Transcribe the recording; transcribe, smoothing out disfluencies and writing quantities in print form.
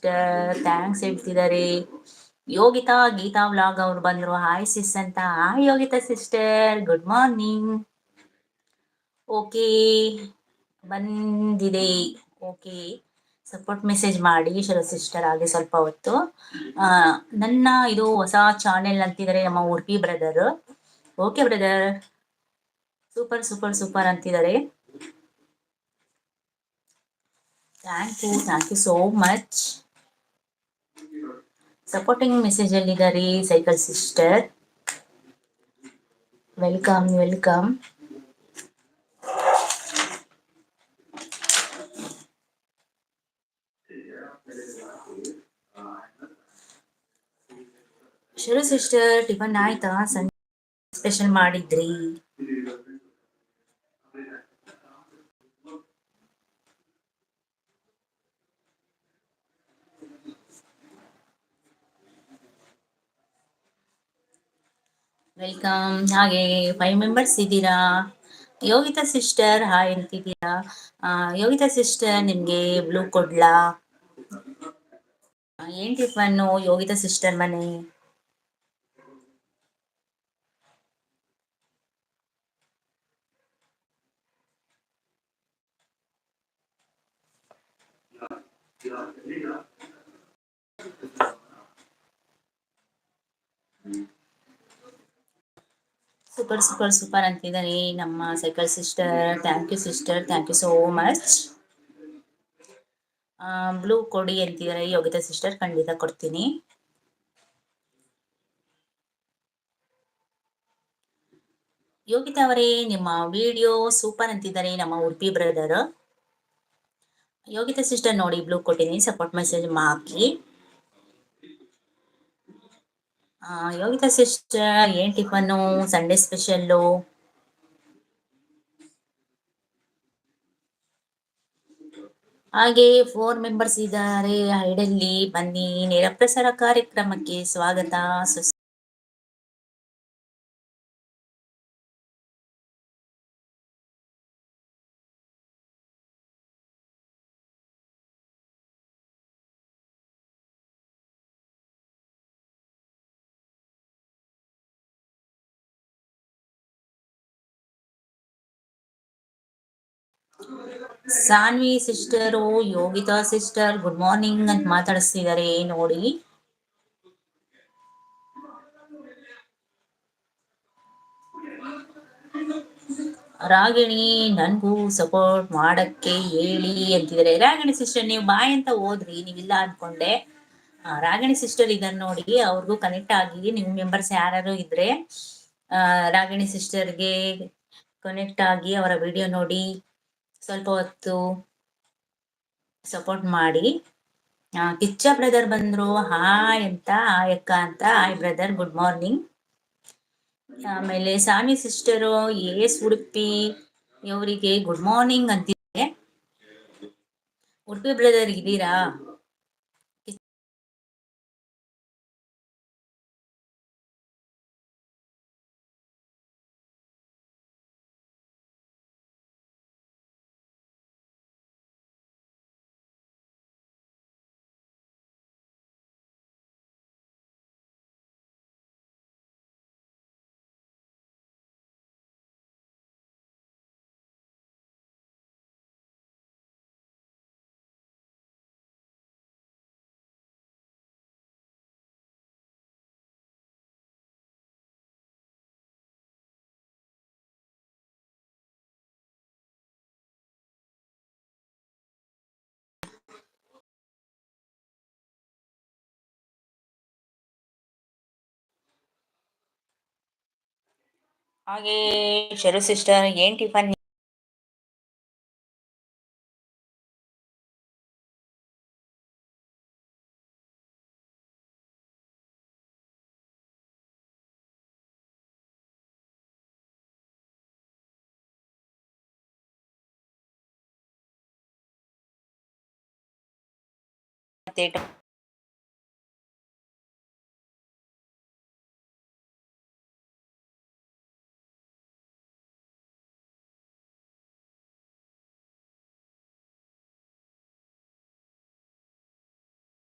Thanks ಹೇಳ್ತಿದ್ದಾರೆ. Geetha vlog ಅವ್ರು ಬಂದ್ರು. ಹಾಯ್ ಸಿಸ್ ಅಂತ. Hi Yogita sister, good morning. Okay, ಬಂದಿದೆ. ಓಕೆ, ಸಪೋರ್ಟ್ ಮೆಸೇಜ್ ಮಾಡಿ ಸಿಸ್ಟರ್ ಆಗಿ ಸ್ವಲ್ಪ ಹೊತ್ತು. ನನ್ನ ಇದು ಹೊಸ ಚಾನೆಲ್ ಅಂತಿದ್ದಾರೆ ನಮ್ಮ Udupi brother. Okay brother, super super super ಅಂತಿದ್ದಾರೆ. Thank you so much. Supporting message ಅಲ್ಲಿದ್ದಾರೆ cycle sister. Welcome welcome. Sharu sister, tiffin ಆಯ್ತಾ? ಸಂಜೆ ಸ್ಪೆಷಲ್ ಮಾಡಿದ್ರಿ? ವೆಲ್ಕಮ್. ಹಾಗೆ 5 ಮೆಂಬರ್ಸ್ ಇದ್ದೀರಾ. ಯೋಗಿತಾ ಸಿಸ್ಟರ್ ಹಾಯ್ ಅಂತಿದ್ದೀರಾ. ಯೋಗಿತಾ ಸಿಸ್ಟರ್, ನಿಮ್ಗೆ ಬ್ಲೂ ಕೊಡ್ಲಾ? ಏನ್ ಟಿಫನ್ನು ಯೋಗಿತಾ ಸಿಸ್ಟರ್ ಮನೆ? ಸೂಪರ್ ಸೂಪರ್ ಸೂಪರ್ ಅಂತಿದ್ದಾರೆ ನಮ್ಮ cycle sister. Thank you sister, thank you so much. Blue ಕೊಡಿ ಅಂತಿದ್ದಾರೆ ಯೋಗಿತಾ ಸಿಸ್ಟರ್. ಖಂಡಿತ ಕೊಡ್ತೀನಿ. ಯೋಗಿತಾ ಅವರೇ, ನಿಮ್ಮ ವಿಡಿಯೋ ಸೂಪರ್ ಅಂತಿದ್ದಾರೆ ನಮ್ಮ ಉಡುಪಿ ಬ್ರದರ್. ಯೋಗಿತಾ ಸಿಸ್ಟರ್ ನೋಡಿ, ಬ್ಲೂ ಕೊಟ್ಟಿನಿ, ಸಪೋರ್ಟ್ ಮೆಸೇಜ್ ಹಾಕಿ. ಯೋಗಿತಾ ಸಿಸ್ಟರ್, ಏನ್ ಟಿಫನ್ನು ಸಂಡೇ ಸ್ಪೆಷಲ್ಲು? ಹಾಗೆ 4 ಮೆಂಬರ್ಸ್ ಇದ್ದಾರೆ ಹೈಡಲ್ಲಿ. ಬನ್ನಿ, ನೇರ ಪ್ರಸಾರ ಕಾರ್ಯಕ್ರಮಕ್ಕೆ ಸ್ವಾಗತ. Saanvi sister, Yogita sister good morning ಅಂತ ಮಾತಾಡಿಸ್ತಿದ್ದಾರೆ ನೋಡಿ. ರಾಗಿಣಿ, ನನ್ಗೂ ಸಪೋರ್ಟ್ ಮಾಡಕ್ಕೆ ಹೇಳಿ ಅಂತಿದ್ದಾರೆ. ರಾಗಿಣಿ ಸಿಸ್ಟರ್, ನೀವು ಬಾಯ್ ಅಂತ ಹೋದ್ರಿ, ನೀವಿಲ್ಲ ಅನ್ಕೊಂಡೆ. ರಾಗಿಣಿ ಸಿಸ್ಟರ್ ಇದನ್ನ ನೋಡಿ, ಅವ್ರಿಗೂ ಕನೆಕ್ಟ್ ಆಗಿ ನೀವು ಮೆಂಬರ್ಸ್ ಯಾರು ಇದ್ರೆ ರಾಗಿಣಿ ಸಿಸ್ಟರ್ಗೆ ಕನೆಕ್ಟ್ ಆಗಿ ಅವರ ವಿಡಿಯೋ ನೋಡಿ ಸ್ವಲ್ಪ ಹೊತ್ತು ಸಪೋರ್ಟ್ ಮಾಡಿ. ಕಿಚ್ಚ ಬ್ರದರ್ ಬಂದ್ರು. ಹಾಯ್ ಅಂತ, ಹಾಯ್ ಅಕ್ಕ ಅಂತ. Hi brother, good morning. ಆಮೇಲೆ ಸಾಮಿ ಸಿಸ್ಟರು ಉಡುಪಿ ಇವರಿಗೆ ಗುಡ್ ಮಾರ್ನಿಂಗ್ ಅಂತಿದೆ. ಉಡುಪಿ ಬ್ರದರ್ ಇದ್ದೀರಾ? ಹಾಗೆ ಶರು ಸಿಸ್ಟರ್, ಏನ್ ಟಿಫನ್?